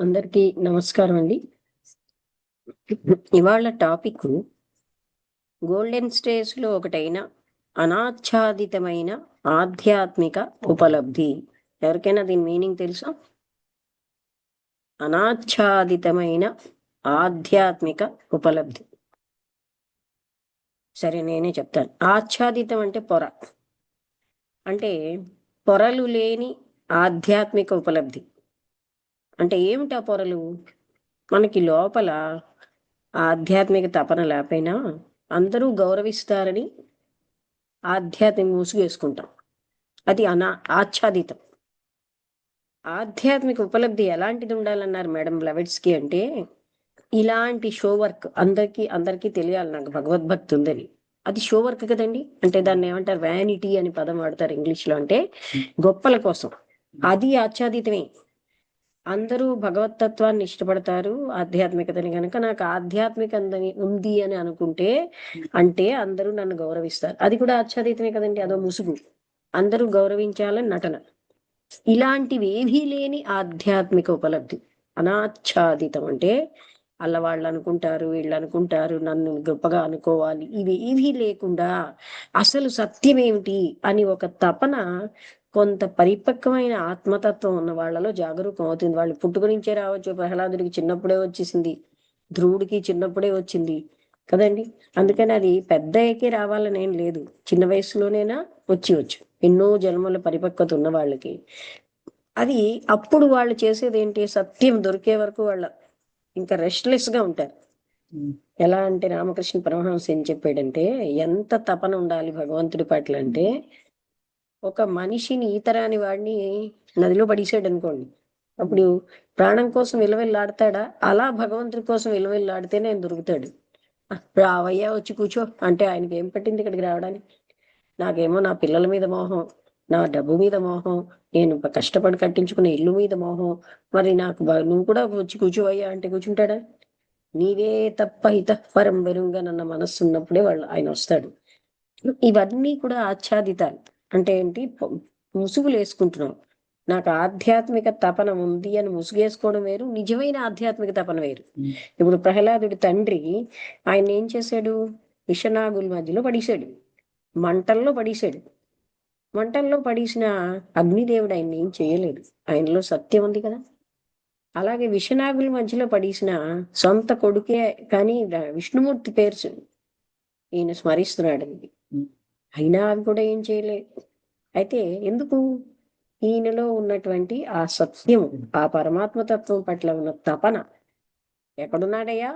అందరికీ నమస్కారం అండి. ఇవాళ టాపిక్ గోల్డెన్ స్టేజ్ లో ఒకటైన అనాచ్ఛాదితమైన ఆధ్యాత్మిక ఉపలబ్ధి. ఎవరికైనా దీని మీనింగ్ తెలుసా? అనాచ్ఛాదితమైన ఆధ్యాత్మిక ఉపలబ్ధి. సరే, నేనే చెప్తాను. ఆచ్ఛాదితం అంటే పొర, అంటే పొరలు లేని ఆధ్యాత్మిక ఉపలబ్ధి. అంటే ఏమిటా పొరలు? మనకి లోపల ఆధ్యాత్మిక తపన లేకపోయినా అందరూ గౌరవిస్తారని ఆధ్యాత్మిక ముసుగు వేసుకుంటాం. అది ఆచ్ఛాదితం. ఆధ్యాత్మిక ఉపలబ్ధి ఎలాంటిది ఉండాలన్నారు మేడం బ్లవెట్స్కి అంటే, ఇలాంటి షో వర్క్ అందరికీ తెలియాలి. నాకు భగవద్భక్తి ఉందని, అది షో వర్క్ కదండి. అంటే దాన్ని ఏమంటారు, వ్యానిటీ అని పదం వాడతారు ఇంగ్లీష్ లో, అంటే గొప్పల కోసం. అది ఆచ్ఛాదితమే. అందరూ భగవతత్వాన్ని ఇష్టపడతారు, ఆధ్యాత్మికతని. కనుక నాకు ఆధ్యాత్మికత ఉంది అని అనుకుంటే అంటే అందరూ నన్ను గౌరవిస్తారు, అది కూడా ఆచ్ఛాదితమే కదండి. అదో ముసుగు, అందరూ గౌరవించాలని నటన. ఇలాంటివి ఏవీ లేని ఆధ్యాత్మిక ఉపలబ్ధి అనాచ్ఛాదితం. అంటే అలా వాళ్ళు అనుకుంటారు, వీళ్ళు అనుకుంటారు, నన్ను గొప్పగా అనుకోవాలి, ఇవి ఏవీ లేకుండా అసలు సత్యం ఏమిటి అని ఒక తపన కొంత పరిపక్వమైన ఆత్మతత్వం ఉన్న వాళ్ళలో జాగరూకం అవుతుంది. వాళ్ళు పుట్టుకరించే రావచ్చు. ప్రహ్లాదుడికి చిన్నప్పుడే వచ్చేసింది, ధ్రువుడికి చిన్నప్పుడే వచ్చింది కదండి. అందుకని అది పెద్ద అయ్యకే రావాలని ఏం లేదు, చిన్న వయసులోనైనా వచ్చి ఎన్నో జన్మల పరిపక్వత ఉన్న వాళ్ళకి అది. అప్పుడు వాళ్ళు చేసేది ఏంటి, సత్యం దొరికే వరకు వాళ్ళ ఇంకా రెస్ట్లెస్ గా ఉంటారు. ఎలా అంటే రామకృష్ణ పరమహంస ఏం చెప్పాడంటే, ఎంత తపన ఉండాలి భగవంతుడి పట్ల అంటే, ఒక మనిషిని ఈతరాని వాడిని నదిలో పడేసాడు అనుకోండి, అప్పుడు ప్రాణం కోసం విలువెల్లాడతాడా? అలా భగవంతుడి కోసం విలువెల్లాడితేనే ఆయన దొరుకుతాడు. రావయ్యా వచ్చి కూర్చో అంటే ఆయనకి ఏం పట్టింది ఇక్కడికి రావడానికి? నాకేమో నా పిల్లల మీద మోహం, నా డబ్బు మీద మోహం, నేను కష్టపడి కట్టించుకునే ఇల్లు మీద మోహం. మరి నాకు నువ్వు కూడా వచ్చి కూర్చోవయ్యా అంటే కూర్చుంటాడా? నీవే తప్ప ఇతఃపరం వెరుంగా నన్న మనస్సు ఉన్నప్పుడే ఆయన వస్తాడు. ఇవన్నీ కూడా ఆచ్ఛాదితాలు. అంటే ఏంటి, ముసుగులు వేసుకుంటున్నాం. నాకు ఆధ్యాత్మిక తపన ఉంది అని ముసుగేసుకోవడం వేరు, నిజమైన ఆధ్యాత్మిక తపన వేరు. ఇప్పుడు ప్రహ్లాదుడి తండ్రి ఆయన ఏం చేశాడు, విషనాగుల మధ్యలో పడేశాడు, మంటల్లో పడేశాడు. మంటల్లో పడేసిన అగ్నిదేవుడు ఆయన ఏం చేయలేదు, ఆయనలో సత్యం ఉంది కదా. అలాగే విషనాగుల మధ్యలో పడేసిన సొంత కొడుకే కానీ విష్ణుమూర్తి పేరు ఈయన స్మరిస్తున్నాడు, అయినా అవి కూడా ఏం చేయలేదు. అయితే ఎందుకు? ఈయనలో ఉన్నటువంటి ఆ సత్యం, ఆ పరమాత్మతత్వం పట్ల ఉన్న తపన. ఎక్కడున్నాడయ్యా?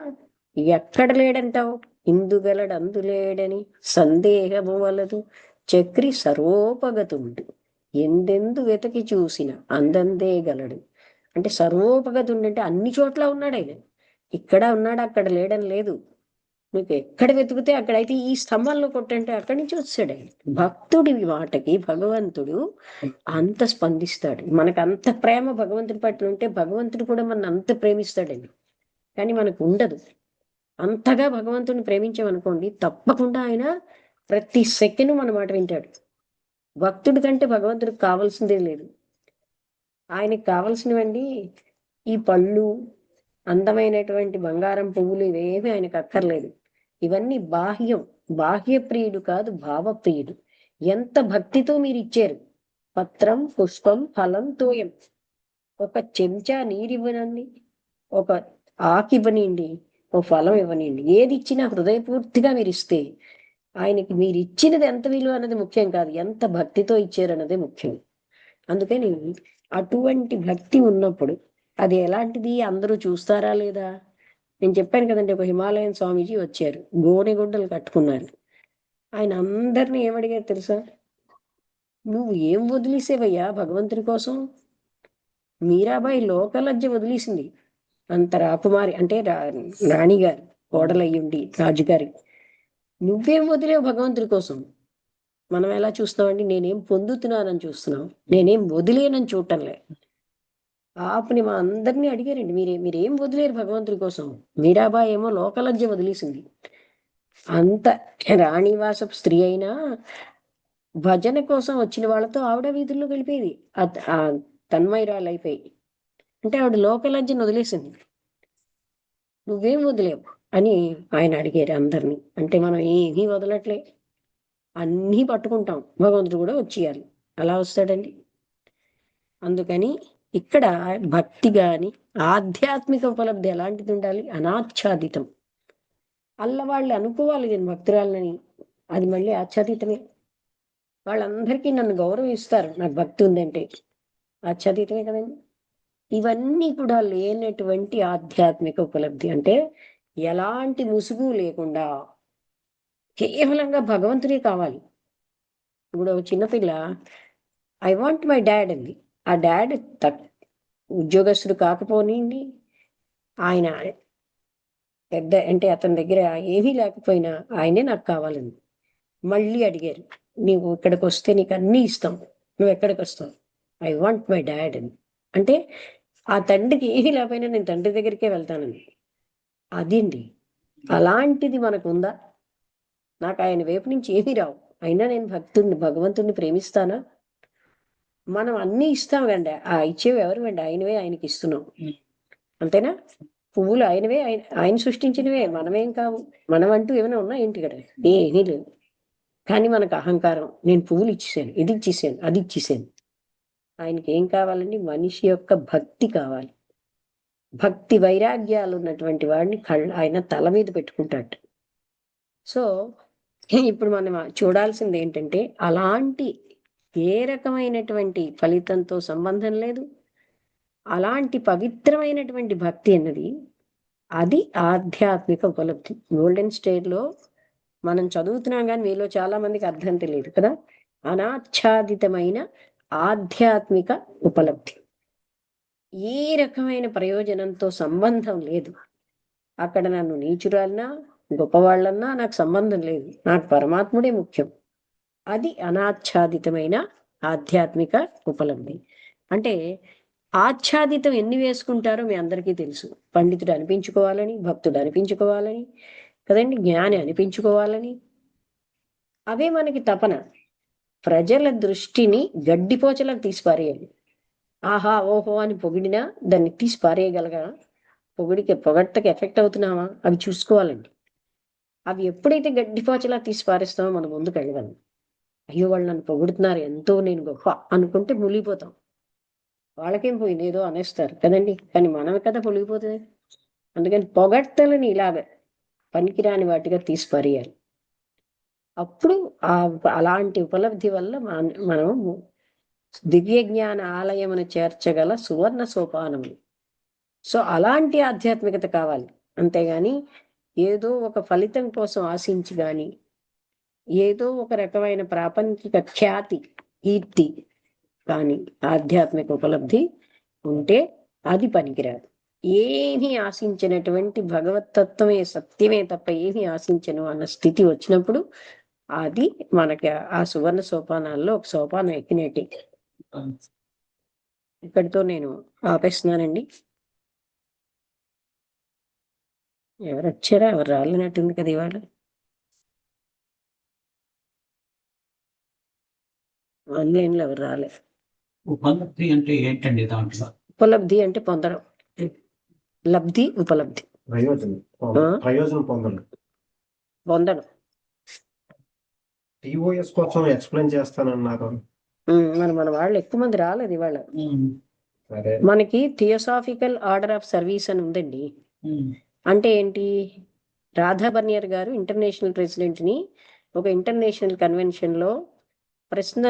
ఎక్కడ లేడంటావు? ఇందుగలడు అందులేడని సందేహము వలదు చక్రి సర్వోపగతుండు ఎందెందు వెతకి చూసిన అందందే గలడు. అంటే సర్వోపగతుండు అంటే అన్ని చోట్ల ఉన్నాడు ఆయన. ఇక్కడ ఉన్నాడు, అక్కడ లేడని లేదు. మీకు ఎక్కడ వెతికితే అక్కడైతే ఈ స్తంభంలో కొట్టంటే అక్కడి నుంచి వచ్చాడు ఆయన. భక్తుడి మాటకి భగవంతుడు అంత స్పందిస్తాడు. మనకు అంత ప్రేమ భగవంతుడి పట్ల ఉంటే భగవంతుడు కూడా మన అంత ప్రేమిస్తాడండి. కానీ మనకు ఉండదు. అంతగా భగవంతుడిని ప్రేమించామనుకోండి, తప్పకుండా ఆయన ప్రతి సెకండ్ మన మాట వింటాడు. భక్తుడి కంటే భగవంతుడికి కావాల్సిందే లేదు. ఆయనకి కావాల్సినవండి ఈ పళ్ళు, అందమైనటువంటి బంగారం పువ్వులు, ఇవేమీ ఆయనకు అక్కర్లేదు. ఇవన్నీ బాహ్యం. బాహ్య ప్రియుడు కాదు, భావప్రియుడు. ఎంత భక్తితో మీరు ఇచ్చారు, పత్రం పుష్పం ఫలం తోయం. ఒక చెంచా నీరివ్వనండి, ఒక ఆకు ఇవ్వనండి, ఓ ఫలం ఇవ్వనండి, ఏది ఇచ్చినా హృదయపూర్తిగా మీరు ఇస్తే ఆయనకి మీరు ఇచ్చినది ఎంత విలువ అన్నది ముఖ్యం కాదు, ఎంత భక్తితో ఇచ్చారు అన్నదే ముఖ్యం. అందుకని అటువంటి భక్తి ఉన్నప్పుడు అది ఎలాంటిది, అందరూ చూస్తారా లేదా? నేను చెప్పాను కదండి, ఒక హిమాలయన్ స్వామీజీ వచ్చారు, గోనెగుడ్డలు కట్టుకున్నారు. ఆయన అందరినీ ఏమడిగారు తెలుసా? నువ్వు ఏం వదిలేసేవయ్యా భగవంతుడి కోసం? మీరాబాయి లోకలజ్జ వదిలేసింది, అంత రాకుమారి అంటే రాణిగారు కోడలయ్యుండి రాజుగారి. నువ్వేం వదిలేవు భగవంతుడి కోసం? మనం ఎలా చూస్తామండి, నేనేం పొందుతున్నానని చూస్తున్నాం, నేనేం వదిలేనని చూడటంలే. ఆపుని మా అందరినీ అడిగారండి, మీరేం వదిలేరు భగవంతుడి కోసం? మీరాబాయి ఏమో లోకలజ్జ వదిలేసింది. అంత రాణివాసపు స్త్రీ అయినా భజన కోసం వచ్చిన వాళ్ళతో ఆవిడ వీధుల్లో వెళ్ళిపోయేది, తన్మయరాలు అయిపోయి. అంటే ఆవిడ లోకలజ్జను వదిలేసింది. నువ్వేం వదిలేవు అని ఆయన అడిగారు అందరినీ. అంటే మనం ఏమీ వదలట్లే, అన్నీ పట్టుకుంటాం. భగవంతుడు కూడా వచ్చేయాలి. అలా వస్తాడండి. అందుకని ఇక్కడ భక్తి గాని ఆధ్యాత్మిక ఉపలబ్ధి ఎలాంటిది ఉండాలి? అనాచ్ఛాదితం. వాళ్ళు అనుకోవాలి నేను భక్తురాలని, అది మళ్ళీ ఆచ్ఛాదితమే. వాళ్ళందరికీ నన్ను గౌరవిస్తారు నాకు భక్తి ఉందంటే, ఆచ్ఛాదితమే కదండి. ఇవన్నీ కూడా లేనటువంటి ఆధ్యాత్మిక ఉపలబ్ధి అంటే ఎలాంటి ముసుగు లేకుండా కేవలంగా భగవంతుడే కావాలి. ఇప్పుడు చిన్నపిల్ల ఐ వాంట్ మై డాడ్ అంది. ఆ డాడ్ ఉద్యోగస్తుడు కాకపోనిండి, ఆయన పెద్ద అంటే అతని దగ్గర ఏమీ లేకపోయినా ఆయనే నాకు కావాలండి. మళ్ళీ అడిగారు, నీవు ఇక్కడికి వస్తే నీకు అన్నీ ఇస్తాం, నువ్వు ఎక్కడికి వస్తావు? ఐ వాంట్ మై డాడ్ అని. అంటే ఆ తండ్రికి ఏమీ లేకపోయినా నేను తండ్రి దగ్గరికే వెళ్తానండి. అదండి. అలాంటిది మనకు ఉందా? నాకు ఆయన వైపు నుంచి ఏమీ రావు, అయినా నేను భగవంతుడిని ప్రేమిస్తానా? మనం అన్నీ ఇస్తాం కండి, ఆ ఇచ్చేవి ఎవరు అండి? ఆయనవే ఆయనకి ఇస్తున్నాం, అంతేనా? పువ్వులు ఆయనవే, ఆయన సృష్టించినవే, మనమేం కావు. మనం అంటూ ఏమైనా ఉన్నా ఏంటి ఇక్కడ? ఏమీ లేదు. కానీ మనకు అహంకారం, నేను పువ్వులు ఇచ్చేసాను, ఇది ఇచ్చేసాను, అది ఇచ్చేసాను. ఆయనకి ఏం కావాలండి? మనిషి యొక్క భక్తి కావాలి. భక్తి వైరాగ్యాలు ఉన్నటువంటి వాడిని ఆయన తల మీద పెట్టుకుంటాడు. సో ఇప్పుడు మనం చూడాల్సింది ఏంటంటే, అలాంటి ఏ రకమైనటువంటి ఫలితంతో సంబంధం లేదు, అలాంటి పవిత్రమైనటువంటి భక్తి అన్నది అది ఆధ్యాత్మిక ఉపలబ్ధి. గోల్డెన్ స్టేట్ లో మనం చదువుతున్నాం కానీ మీలో చాలా మందికి అర్థం తెలియదు కదా. అనాచ్ఛాదితమైన ఆధ్యాత్మిక ఉపలబ్ధి, ఏ రకమైన ప్రయోజనంతో సంబంధం లేదు. అక్కడ నన్ను నీచురాలన్నా గొప్పవాళ్ళన్నా నాకు సంబంధం లేదు, నాకు పరమాత్ముడే ముఖ్యం. అది అనాచ్ఛాదితమైన ఆధ్యాత్మిక ఉపలబ్ధి. అంటే ఆచ్ఛాదితం ఎన్ని వేసుకుంటారో మీ అందరికీ తెలుసు. పండితుడు అనిపించుకోవాలని, భక్తుడు అనిపించుకోవాలని కదండి, జ్ఞాని అనిపించుకోవాలని. అవే మనకి తపన. ప్రజల దృష్టిని గడ్డిపోచలకు తీసి పారేయాలి. ఆహా ఓహో అని పొగిడినా దాన్ని తీసి పారేయగలగా? పొగడ్తకి ఎఫెక్ట్ అవుతున్నామా? అవి చూసుకోవాలండి. అవి ఎప్పుడైతే గడ్డిపోచలా తీసి పారేస్తామో మనం ముందుకు వెళ్ళగలం. అయ్యో వాళ్ళు నన్ను పొగుడుతున్నారు, ఎంతో నేను గొప్ప అనుకుంటే మునిగిపోతాం. వాళ్ళకేం పోయింది, ఏదో అనేస్తారు కదండి, కానీ మనమే కదా పొలిగిపోతుంది. అందుకని పొగడ్తలని ఇలాగ పనికిరాని వాటిగా తీసి పారేయాలి. అప్పుడు అలాంటి ఉపలబ్ధి వల్ల మనం దివ్య జ్ఞాన ఆలయమును చేర్చగల సువర్ణ సోపానములు. సో అలాంటి ఆధ్యాత్మికత కావాలి. అంతేగాని ఏదో ఒక ఫలితం కోసం ఆశించి గాని, ఏదో ఒక రకమైన ప్రాపంచిక ఖ్యాతి, కీర్తి కానీ ఆధ్యాత్మిక ఉపలబ్ధి ఉంటే అది పనికిరాదు. ఏమీ ఆశించినటువంటి భగవతత్వమే సత్యమే తప్ప ఏమీ ఆశించను అన్న స్థితి వచ్చినప్పుడు అది మనకి ఆ సువర్ణ సోపానాల్లో ఒక సోపానం ఎక్కినట్టే. ఇక్కడితో నేను ఆపేస్తున్నానండి. ఎవరు వచ్చారా? ఎవరు రాలేనట్టుంది కదా ఇవాళ. ఆన్లైన్ లో ఎవరు రాలే. ఉపలబ్ధి అంటే ఏంటండి దాంట్లో? ఉపలబ్ధి అంటే పొందడం, లబ్ధి ఉపలబ్ధి, ప్రయోజనం పొందడం. టీఓఎస్ కోసం ఎక్స్ప్లెయిన్ చేస్తానన్నారు. మన వాళ్ళు ఎక్కువ మంది రాలేదు ఇవాళ. మనకి థియోసాఫికల్ ఆర్డర్ ఆఫ్ సర్వీస్ అని ఉందండి. అంటే ఏంటి? రాధా బర్నియర్ గారు ఇంటర్నేషనల్ ప్రెసిడెంట్ ని ఒక ఇంటర్నేషనల్ కన్వెన్షన్ లో ప్రశ్న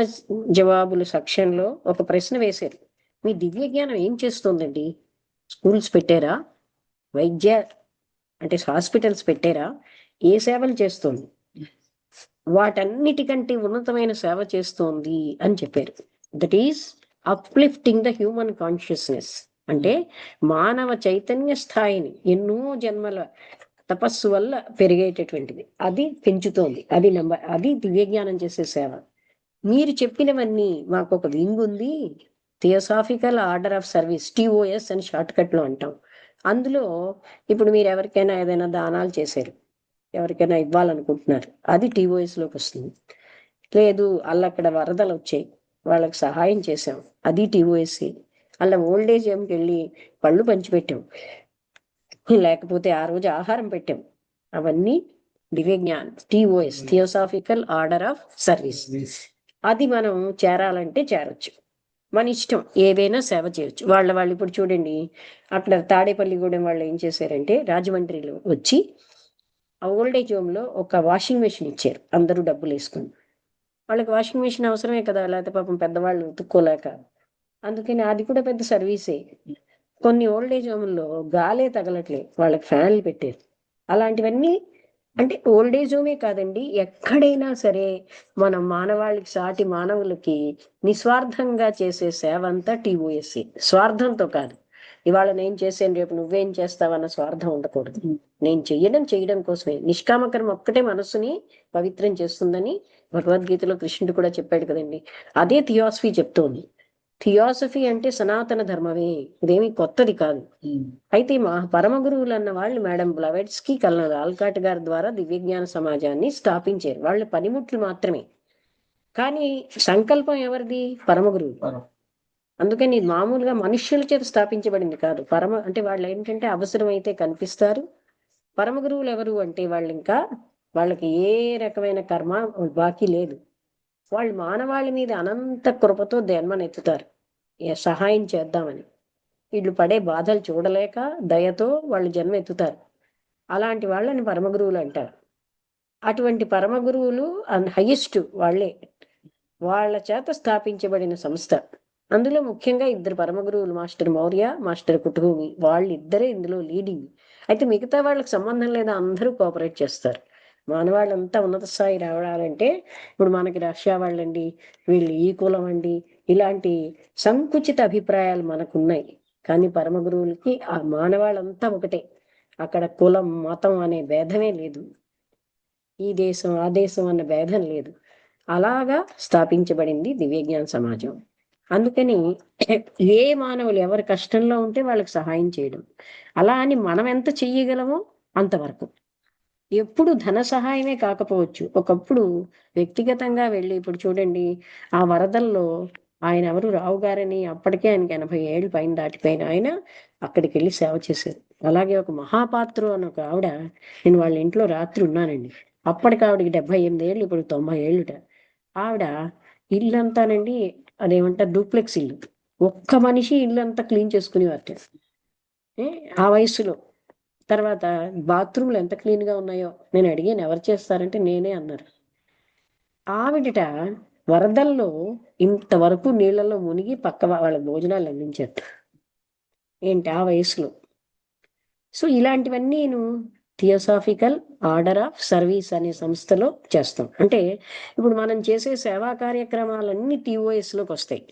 జవాబుల సెక్షన్ లో ఒక ప్రశ్న వేశారు. మీ దివ్య జ్ఞానం ఏం చేస్తుందండి? స్కూల్స్ పెట్టారా? వైద్య అంటే హాస్పిటల్స్ పెట్టారా? ఏ సేవలు చేస్తుంది? వాటన్నిటికంటే ఉన్నతమైన సేవ చేస్తోంది అని చెప్పారు. That is uplifting the human consciousness. అంటే మానవ చైతన్య స్థాయిని ఎన్నో జన్మల తపస్సు వల్ల పెరిగేటటువంటిది, అది పెంచుతోంది. అది దివ్య జ్ఞానం చేసే సేవ. మీరు చెప్పినవన్నీ మాకు ఒక వింగ్ ఉంది, థియోసాఫికల్ ఆర్డర్ ఆఫ్ సర్వీస్, టిఓఎస్ అని షార్ట్ కట్ లో అంటాం. అందులో ఇప్పుడు మీరు ఎవరికైనా ఏదైనా దానాలు చేశారు, ఎవరికైనా ఇవ్వాలనుకుంటున్నారు, అది టిఓఎస్ లోకి వస్తుంది. లేదు అక్కడ వరదలు వచ్చాయి, వాళ్ళకి సహాయం చేసాం, అది టిఓఎస్. అలా ఓల్డ్ ఏజ్ హోమ్కి వెళ్ళి పళ్ళు పంచిపెట్టాం, లేకపోతే ఆ రోజు ఆహారం పెట్టాం, అవన్నీ దివ్య జ్ఞానం, టిఓఎస్, థియోసాఫికల్ ఆర్డర్ ఆఫ్ సర్వీస్. అది మనం చేరాలంటే చేరొచ్చు, మన ఇష్టం, ఏదైనా సేవ చేయొచ్చు. వాళ్ళు ఇప్పుడు చూడండి, అక్కడ తాడేపల్లిగూడెం వాళ్ళు ఏం చేశారంటే రాజమండ్రిలో వచ్చి ఆ ఓల్డ్ ఏజ్ హోమ్ లో ఒక వాషింగ్ మెషిన్ ఇచ్చారు, అందరూ డబ్బులు వేసుకుని. వాళ్ళకి వాషింగ్ మెషిన్ అవసరమే కదా, లేకపోతే పాపం పెద్దవాళ్ళు ఉతుక్కోలేక. అందుకని అది కూడా పెద్ద సర్వీసే. కొన్ని ఓల్డ్ ఏజ్ హోమ్లో గాలే తగలట్లేదు, వాళ్ళకి ఫ్యాన్లు పెట్టారు. అలాంటివన్నీ అంటే ఓల్డ్ ఏజ్ హోమే కాదండి, ఎక్కడైనా సరే మనం మానవాళికి, సాటి మానవులకి నిస్వార్థంగా చేసే సేవ అంతా టీఓఎస్ఏ. స్వార్థంతో కాదు, ఇవాళ నేను చేసాను రేపు నువ్వేం చేస్తావన్న స్వార్థం ఉండకూడదు. నేను చేయడం కోసమే. నిష్కామకరం ఒక్కటే మనస్సుని పవిత్రం చేస్తుందని భగవద్గీతలో కృష్ణుడు కూడా చెప్పాడు కదండి. అదే థియాసఫీ చెప్తోంది. థియాసఫీ అంటే సనాతన ధర్మమే, ఇదేమి కొత్తది కాదు. అయితే మా పరమ గురువులు అన్న వాళ్ళు మేడం బ్లవెట్స్కి, కల్నల్ ఆల్కాట్ గారి ద్వారా దివ్యజ్ఞాన సమాజాన్ని స్థాపించారు. వాళ్ళ పనిముట్లు మాత్రమే, కానీ సంకల్పం ఎవరిది? పరమ గురువు. అందుకని ఇది మామూలుగా మనుష్యుల చేత స్థాపించబడింది కాదు. అంటే వాళ్ళు ఏంటంటే అవసరమైతే కనిపిస్తారు. పరమ గురువులు ఎవరు అంటే వాళ్ళకి ఏ రకమైన కర్మ బాకీ లేదు. వాళ్ళు మానవాళి మీద అనంత కృపతో జన్మనెత్తుతారు సహాయం చేద్దామని. వీళ్ళు పడే బాధలు చూడలేక దయతో వాళ్ళు జన్మ ఎత్తుతారు. అలాంటి వాళ్ళని పరమగురువులు అంటారు. అటువంటి పరమగురువులు హైయెస్ట్ వాళ్ళే, వాళ్ళ చేత స్థాపించబడిన సంస్థ. అందులో ముఖ్యంగా ఇద్దరు పరమగురువులు, మాస్టర్ మౌర్య, మాస్టర్ కుటుంబి, వాళ్ళిద్దరే ఇందులో లీడింగ్. అయితే మిగతా వాళ్ళకి సంబంధం లేదా, అందరూ కోఆపరేట్ చేస్తారు. మానవాళ్ళంతా ఉన్నత స్థాయి రావడాలంటే ఇప్పుడు మనకి రష్యా వాళ్ళండి, వీళ్ళు ఈ కులం అండి, ఇలాంటి సంకుచిత అభిప్రాయాలు మనకున్నాయి. కానీ పరమ గురువులకి ఆ మానవాళ్ళంతా ఒకటే. అక్కడ కులం మతం అనే భేదమే లేదు, ఈ దేశం ఆ దేశం అన్న భేదం లేదు. అలాగా స్థాపించబడింది దివ్యజ్ఞాన సమాజం. అందుకని ఏ మానవులు ఎవరి కష్టంలో ఉంటే వాళ్ళకి సహాయం చేయడం, అలా అని మనం ఎంత చెయ్యగలమో అంతవరకు. ఎప్పుడు ధన సహాయమే కాకపోవచ్చు, ఒకప్పుడు వ్యక్తిగతంగా వెళ్ళి, ఇప్పుడు చూడండి ఆ వరదల్లో ఆయన ఎవరు, రావు గారని, అప్పటికే ఆయనకి 80 ఏళ్ళు పైన దాటిపోయిన ఆయన అక్కడికి వెళ్ళి సేవ చేశారు. అలాగే ఒక మహాపాత్రు అని ఒక ఆవిడ, నేను వాళ్ళ ఇంట్లో రాత్రి ఉన్నానండి. అప్పటికి ఆవిడకి 78 ఏళ్ళు, ఇప్పుడు 90 ఏళ్ళుట. ఆవిడ ఇల్లంతానండి, అదేమంటారు డూప్లెక్స్ ఇల్లు, ఒక్క మనిషి ఇల్లంతా క్లీన్ చేసుకునేవారు ఆ వయసులో. తర్వాత బాత్రూమ్లు ఎంత క్లీన్ గా ఉన్నాయో నేను అడిగాను, ఎవరు చేస్తారంటే నేనే అన్నారు. ఆవిడట వరదల్లో ఇంతవరకు నీళ్లలో మునిగి పక్క వాళ్ళ భోజనాలు అందించారు ఏంటి ఆ వయసులో. సో ఇలాంటివన్నీ నేను థియోసాఫికల్ ఆర్డర్ ఆఫ్ సర్వీస్ అనే సంస్థలో చేస్తాం. అంటే ఇప్పుడు మనం చేసే సేవా కార్యక్రమాలన్నీ టీఓఎస్ లోకి వస్తాయి.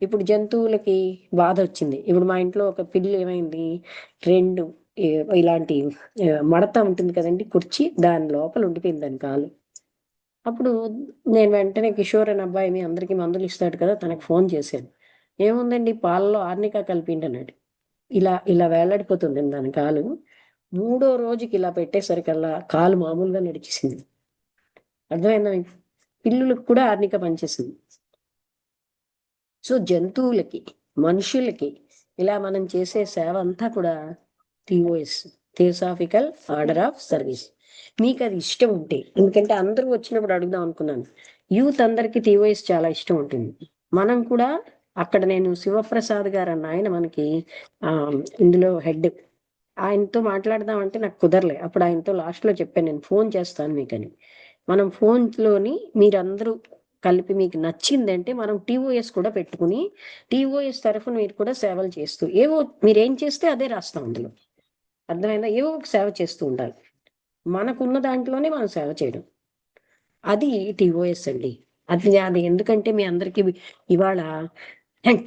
ఇప్పుడు జంతువులకి బాధ వచ్చింది, ఇప్పుడు మా ఇంట్లో ఒక పిల్లి ఏమైంది, 2 ఇలాంటి మడత ఉంటుంది కదండి కుర్చీ, దాని లోపల ఉండిపోయింది దాని కాలు. అప్పుడు నేను వెంటనే కిషోర్ అనే అబ్బాయి మీ అందరికీ మందులు ఇస్తాడు కదా, తనకు ఫోన్ చేశాను. ఏముందండి పాలలో ఆర్నికా కలిపిండి అన్నాడు. ఇలా ఇలా వేలాడిపోతుంది దాని కాలు. 3వ రోజుకి ఇలా పెట్టేసరికల్లా కాలు మామూలుగా నడిచేసింది. అర్థమైందా మీకు? పిల్లులకు కూడా ఆర్నిక పనిచేసింది. సో జంతువులకి, మనుషులకి ఇలా మనం చేసే సేవ అంతా కూడా TOS, theosophical order of service. మీకు అది ఇష్టం ఉంటే, ఎందుకంటే అందరూ వచ్చినప్పుడు అడుగుదాం అనుకున్నాను, యూత్ అందరికి టీఓఎస్ చాలా ఇష్టం ఉంటుంది. మనం కూడా అక్కడ, నేను శివప్రసాద్ గారు అన్న ఆయన మనకి ఇందులో హెడ్, ఆయనతో మాట్లాడదామంటే నాకు కుదరలే. అప్పుడు ఆయనతో లాస్ట్ లో చెప్పాను, నేను ఫోన్ చేస్తాను మీకని. మనం ఫోన్లోని మీరందరూ కలిపి మీకు నచ్చిందంటే మనం టీఓఎస్ కూడా పెట్టుకుని, టీఓఎస్ తరఫున మీరు కూడా సేవలు చేస్తూ, ఏవో మీరేం చేస్తే అదే రాస్తాం అందులో. అర్థమైందా? ఏవో ఒక సేవ చేస్తూ ఉండాలి, మనకున్న దాంట్లోనే మనం సేవ చేయడం, అది టీఓఎస్ అండి. అది ఎందుకంటే మీ అందరికి ఇవాళ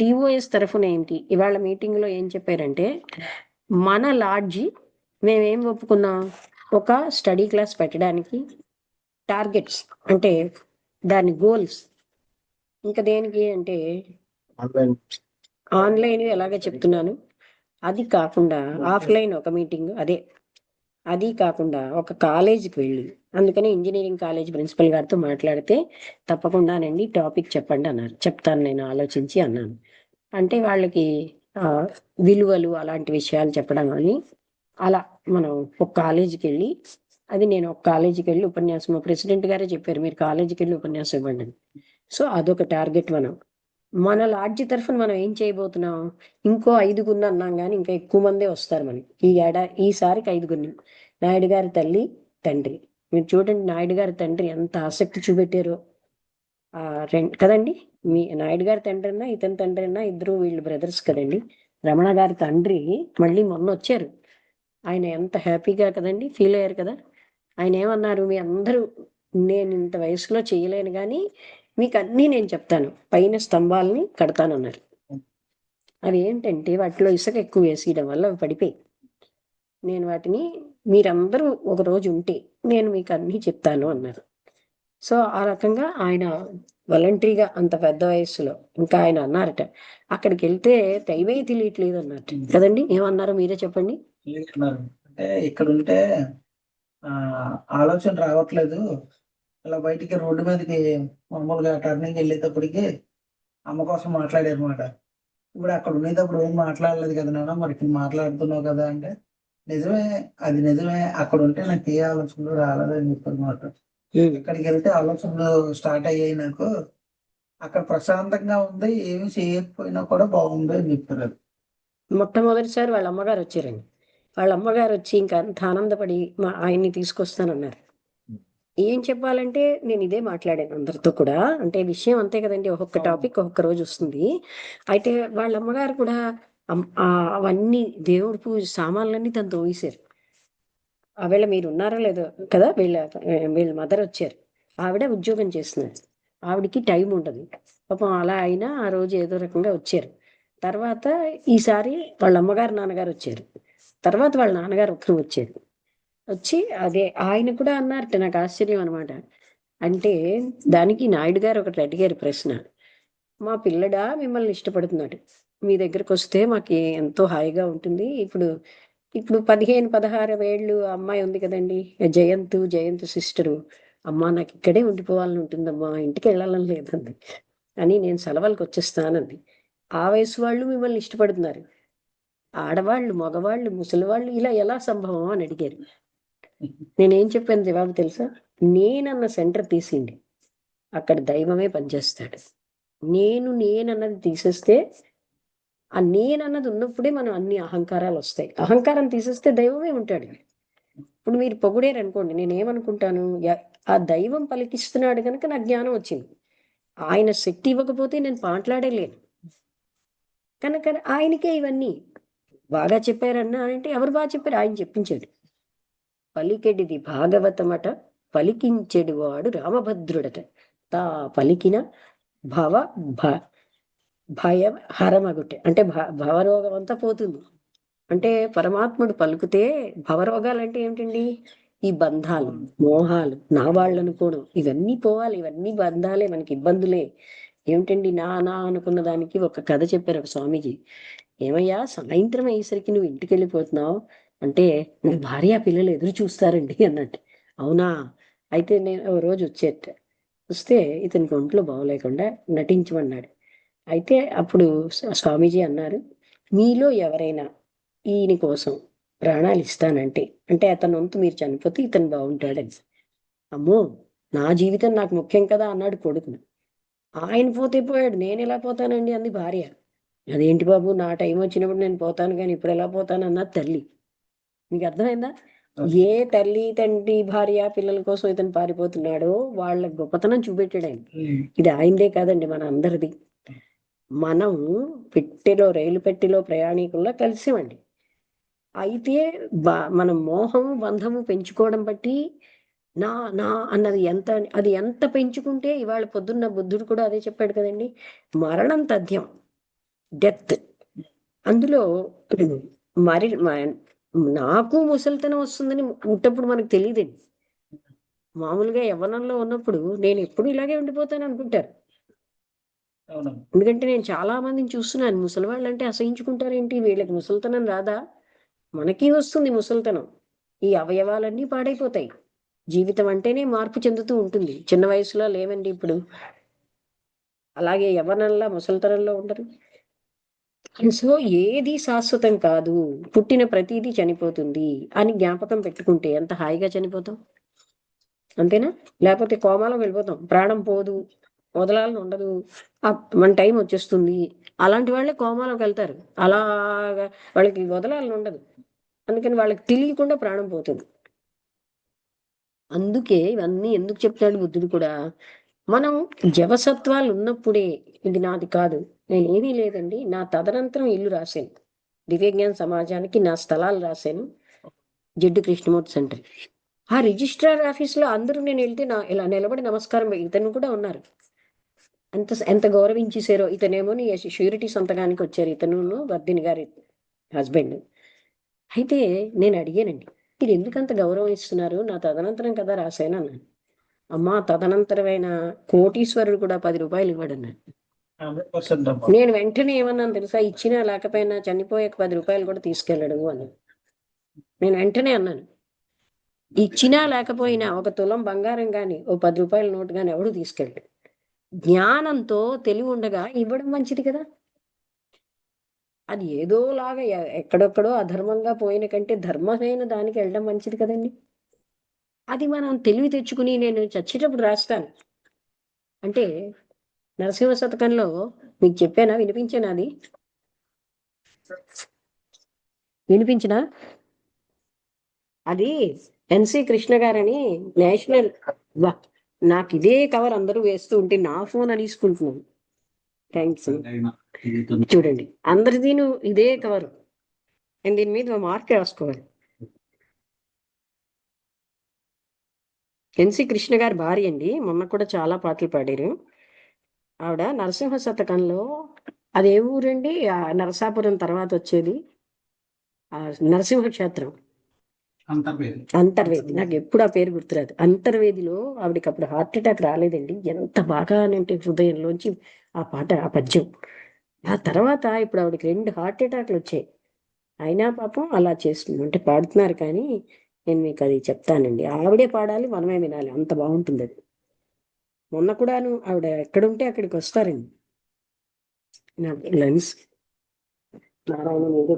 టీఓఎస్ తరఫున ఏంటి, ఇవాళ మీటింగ్ లో ఏం చెప్పారంటే, మన లాడ్జి మేమేం ఒప్పుకున్నాం, ఒక స్టడీ క్లాస్ పెట్టడానికి టార్గెట్స్, అంటే దాని గోల్స్. ఇంకా దేనికి అంటే ఆన్లైన్ ఎలాగ చెప్తున్నాను, అది కాకుండా ఆఫ్లైన్ ఒక మీటింగ్, అది కాకుండా ఒక కాలేజీకి వెళ్ళి, అందుకని ఇంజనీరింగ్ కాలేజ్ ప్రిన్సిపల్ గారితో మాట్లాడితే తప్పకుండానండి టాపిక్ చెప్పండి అన్నారు. చెప్తాను నేను ఆలోచించి అన్నాను. అంటే వాళ్ళకి ఆ, విలువలు అలాంటి విషయాలు చెప్పడం అని అలా మనం ఒక కాలేజీకి వెళ్ళి అది నేను ఒక కాలేజీకి వెళ్ళి ఉపన్యాసం మా ప్రెసిడెంట్ గారే చెప్పారు మీరు కాలేజీకి వెళ్ళి ఉపన్యాసం ఇవ్వండి అని. సో అదొక టార్గెట్ మన లాడ్జి తరఫున మనం ఏం చేయబోతున్నాం ఇంకో 5 అన్నాం కానీ ఇంకా ఎక్కువ మందే వస్తారు మనకి ఈసారికి 5 నాయుడు గారి తల్లి తండ్రి మీరు చూడండి నాయుడు గారి తండ్రి ఎంత ఆసక్తి చూపెట్టారో కదండి మీ నాయుడు గారి తండ్రి అన్నా ఇతని తండ్రి అన్నా ఇద్దరు వీళ్ళు బ్రదర్స్ కదండి. రమణ గారి తండ్రి మళ్ళీ మొన్న వచ్చారు. ఆయన ఎంత హ్యాపీగా కదండి ఫీల్ అయ్యారు కదా. ఆయన ఏమన్నారు మీ అందరూ నేను ఇంత వయసులో చేయలేను కానీ మీకు అన్నీ నేను చెప్తాను పైన స్తంభాలని కడతానన్నారు. అవి ఏంటంటే వాటిలో ఇసుక ఎక్కువ వేసేయడం వల్ల అవి పడిపోయి నేను వాటిని మీరందరూ ఒక రోజు ఉంటే నేను మీకు అన్నీ చెప్తాను అన్నారు. సో ఆ రకంగా ఆయన వాలంటరీగా అంత పెద్ద వయసులో ఇంకా ఆయన అన్నారట అక్కడికి వెళ్తే దైవే తెలియట్లేదు అన్నట్టు కదండి. ఏమన్నారో మీరే చెప్పండి. తెలియకున్నారు. అంటే ఇక్కడ ఉంటే ఆలోచన రావట్లేదు. ఇలా బయటికి రోడ్డు మీదకి మామూలుగా టర్నింగ్ వెళ్ళేటప్పటికి అమ్మ కోసం మాట్లాడారు అనమాట. ఇప్పుడు అక్కడ ఉండేటప్పుడు ఏం మాట్లాడలేదు కదా నాన్న, మరి ఇప్పుడు మాట్లాడుతున్నావు కదా అంటే నిజమే, అది నిజమే. అక్కడ ఉంటే నాకు ఏ ఆలోచనలు రాలేదని చెప్పారు మాట. ఇక్కడికి వెళ్తే ఆలోచనలు స్టార్ట్ అయ్యాయి నాకు. అక్కడ ప్రశాంతంగా ఉంది, ఏమి చేయకపోయినా కూడా బాగుంది అని చెప్పారు. మొట్టమొదటిసారి వాళ్ళ అమ్మగారు వచ్చారండి. వాళ్ళ అమ్మగారు వచ్చి ఇంకా అంత ఆనందపడి ఆయన్ని తీసుకొస్తానన్నారు. ఏం చెప్పాలంటే నేను ఇదే మాట్లాడాను అందరితో కూడా. అంటే విషయం అంతే కదండి, ఒక్కొక్క టాపిక్ ఒక్కొక్క రోజు వస్తుంది. అయితే వాళ్ళ అమ్మగారు కూడా అవన్నీ దేవుడి పూజ సామాన్లన్నీ తను తోవేశారు. ఆవేళ మీరు ఉన్నారో లేదో కదా, వీళ్ళ మదర్ వచ్చారు. ఆవిడ ఉద్యోగం చేస్తున్నారు, ఆవిడకి టైం ఉండదు పాపం. అలా అయినా ఆ రోజు ఏదో రకంగా వచ్చారు. తర్వాత ఈసారి వాళ్ళ అమ్మగారు నాన్నగారు వచ్చారు. తర్వాత వాళ్ళ నాన్నగారు ఒకరు వచ్చారు. వచ్చి అదే ఆయన కూడా అన్నారట, నాకు ఆశ్చర్యం అనమాట. అంటే దానికి నాయుడు గారు ఒకటి అడిగారు ప్రశ్న, మా పిల్లడా మిమ్మల్ని ఇష్టపడుతున్నాడు, మీ దగ్గరకు వస్తే మాకు ఎంతో హాయిగా ఉంటుంది. ఇప్పుడు ఇప్పుడు 15-16 ఏళ్ళు అమ్మాయి ఉంది కదండి, జయంత్ సిస్టరు, అమ్మా నాకు ఇక్కడే ఉండిపోవాలని ఉంటుందమ్మా, ఇంటికి వెళ్ళాలని లేదండి అని నేను సెలవులకు వచ్చేస్తానంది. ఆ వయసు వాళ్ళు మిమ్మల్ని ఇష్టపడుతున్నారు, ఆడవాళ్ళు మగవాళ్ళు ముసలివాళ్ళు ఇలా ఎలా సంభవం అని అడిగారు. నేనేం చెప్పాను జవాబు తెలుసా, నేనన్న సెంటర్ తీసిండి అక్కడ దైవమే పనిచేస్తాడు. నేనన్నది తీసేస్తే ఆ నేనన్నది ఉన్నప్పుడే మనం అన్ని అహంకారాలు వస్తాయి. అహంకారం తీసేస్తే దైవమే ఉంటాడు. ఇప్పుడు మీరు పొగిడారు అనుకోండి, నేనేమనుకుంటాను, ఆ దైవం పలికిస్తున్నాడు కనుక నాకు జ్ఞానం వచ్చింది. ఆయన శక్తి ఇవ్వకపోతే నేను మాట్లాడలేను కనుక ఆయనకే ఇవన్నీ బాగా చెప్పారన్నా అంటే ఎవరు బాగా చెప్పారు, ఆయన చెప్పించాడు. పలికెడిది భాగవతమట పలికించెడు వాడు రామభద్రుడట, తా పలికిన భయ హరమగుటే. అంటే భవరోగం అంతా పోతుంది. అంటే పరమాత్ముడు పలుకుతే భవరోగాలు అంటే ఏమిటండి, ఈ బంధాలు మోహాలు నా వాళ్ళు అనుకోవడం ఇవన్నీ పోవాలి. ఇవన్నీ బంధాలే, మనకి ఇబ్బందులే. ఏమిటండి నా అనుకున్న దానికి ఒక కథ చెప్పారు ఒక స్వామీజీ. ఏమయ్యా సాయంత్రం అయ్యేసరికి నువ్వు ఇంటికి వెళ్ళిపోతున్నావు అంటే నాకు భార్య పిల్లలు ఎదురు చూస్తారండి అన్నట్టు. అవునా, అయితే నేను ఓ రోజు వస్తే ఇతనికి ఒంట్లో బాగోలేకుండా నటించమన్నాడు. అయితే అప్పుడు స్వామీజీ అన్నారు, మీలో ఎవరైనా ఈయన కోసం ప్రాణాలు ఇస్తానంటే అంటే అతను వంతు మీరు చనిపోతే ఇతను బాగుంటాడని. అమ్మో, నా జీవితం నాకు ముఖ్యం కదా అన్నాడు కొడుకును. ఆయన పోతే పోయాడు, నేను ఎలా పోతానండి అంది భార్య. అదేంటి బాబు, నా టైం వచ్చినప్పుడు నేను పోతాను కానీ ఇప్పుడు ఎలా పోతాను అన్నది తల్లి. మీకు అర్థమైందా? ఏ తల్లి తండ్రి భార్య పిల్లల కోసం ఇతను పారిపోతున్నాడో వాళ్ళ గొప్పతనం చూపెట్టాడు ఆయన. ఇది ఆయనదే కాదండి, మన అందరిది. మనం రైలు పెట్టెలో ప్రయాణికుల్లో కలిసామండి. అయితే మనం మోహము బంధము పెంచుకోవడం బట్టి నా నా అన్నది అది ఎంత పెంచుకుంటే, ఇవాళ పొద్దున్న బుద్ధుడు కూడా అదే చెప్పాడు కదండి, మరణం తథ్యం, డెత్. అందులో మరి నాకు ముసలితనం వస్తుందని పుట్టప్పుడు మనకు తెలియదండి. మామూలుగా యవ్వనంలో ఉన్నప్పుడు నేను ఎప్పుడు ఇలాగే ఉండిపోతాను అనుకుంటారు. ఎందుకంటే నేను చాలా మందిని చూస్తున్నాను, ముసలి వాళ్ళు అంటే అసహించుకుంటారేంటి, వీళ్ళకి ముసలితనం రాదా? మనకి వస్తుంది ముసలితనం, ఈ అవయవాలన్నీ పాడైపోతాయి. జీవితం అంటేనే మార్పు చెందుతూ ఉంటుంది. చిన్న వయసులో లేవండి ఇప్పుడు, అలాగే యవ్వనంలో ముసలితనంలో ఉండరు. సో ఏది శాశ్వతం కాదు, పుట్టిన ప్రతిదీ చనిపోతుంది అని జ్ఞాపకం పెట్టుకుంటే ఎంత హాయిగా చనిపోతాం, అంతేనా? లేకపోతే కోమాలో వెళ్ళిపోతాం, ప్రాణం పోదు, వదలాలని ఉండదు, మన టైం వచ్చేస్తుంది. అలాంటి వాళ్ళే కోమాలోకి వెళ్తారు. అలాగా వాళ్ళకి వదలాలని ఉండదు, అందుకని వాళ్ళకి తెలియకుండా ప్రాణం పోతుంది. అందుకే ఇవన్నీ ఎందుకు చెప్తాడు బుద్ధుడు కూడా, మనం జవసత్వాలు ఉన్నప్పుడే ఇది నాది కాదు, నేను ఏమీ లేదండి, నా తదనంతరం ఇల్లు రాశాను, దివ్యజ్ఞాన సమాజానికి నా స్థలాలు రాశాను, జిడ్డు కృష్ణమూర్తి సెంటర్. ఆ రిజిస్ట్రార్ ఆఫీస్లో అందరూ నేను వెళ్తే నా ఇలా నిలబడి నమస్కారం, ఇతను కూడా ఉన్నారు, ఎంత గౌరవించేశారో. ఇతనేమో ష్యూరిటీ సంతకానికి వచ్చారు, ఇతను వర్ధిని గారి హస్బెండ్. అయితే నేను అడిగానండి, మీరు ఎందుకంత గౌరవం ఇస్తున్నారు, నా తదనంతరం కదా రాశాను అన్నాను. అమ్మా, తదనంతరమైన కోటీశ్వరుడు కూడా 10 రూపాయలు ఇవ్వడన్నాడు. 100% అమ్మా. నేను వెంటనే ఏమన్నాను తెలుసా, ఇచ్చినా లేకపోయినా చనిపోయాక 10 రూపాయలు కూడా తీసుకెళ్ళడు అని నేను వెంటనే అన్నాను. ఇచ్చినా లేకపోయినా ఒక తులం బంగారం గాని, ఓ 10 రూపాయల నోటు గాని ఎవడు తీసుకెళ్ళాడు. జ్ఞానంతో తెలివి ఉండగా ఇవ్వడం మంచిది కదా. అది ఏదోలాగా ఎక్కడొక్కడో అధర్మంగా పోయిన కంటే ధర్మమైన దానికి వెళ్ళడం మంచిది కదండి. అది మనం తెలివి తెచ్చుకుని, నేను చచ్చేటప్పుడు రాస్తాను అంటే, నరసింహ శతకంలో మీకు చెప్పానా, వినిపించానా? అది వినిపించినా? అది ఎన్సి కృష్ణ గారని నేషనల్, నాకు ఇదే కవర్ అందరూ వేస్తూ ఉంటే నా ఫోన్ అనేసుకుంటున్నాను. థ్యాంక్స్. చూడండి, అందరిది ఇదే కవర్, నేను దీని మీద మార్క్ వేసుకోవాలి. ఎన్సి కృష్ణ గారి భార్య అండి, మొన్న కూడా చాలా పాటలు పాడారు ఆవిడ. నరసింహ శతకంలో, అది ఏ ఊరండి, నరసాపురం తర్వాత వచ్చేది నరసింహ క్షేత్రం, అంతర్వేది. నాకు ఎప్పుడు ఆ పేరు గుర్తురాదు. అంతర్వేదిలో ఆవిడకి అప్పుడు హార్ట్ అటాక్ రాలేదండి, ఎంత బాగా అంటే హృదయంలోంచి ఆ పాట, ఆ పద్యం. ఆ తర్వాత ఇప్పుడు ఆవిడకి 2 హార్ట్ అటాక్లు వచ్చాయి, అయినా పాపం అలా చేస్తుంది, అంటే పాడుతున్నారు. కానీ నేను మీకు అది చెప్తానండి, ఆవిడే పాడాలి, మనమే వినాలి, అంత బాగుంటుంది అది. మొన్న కూడాను ఆవిడ ఎక్కడుంటే అక్కడికి వస్తారండి. నా లెన్స్ నారాయణ ఏదో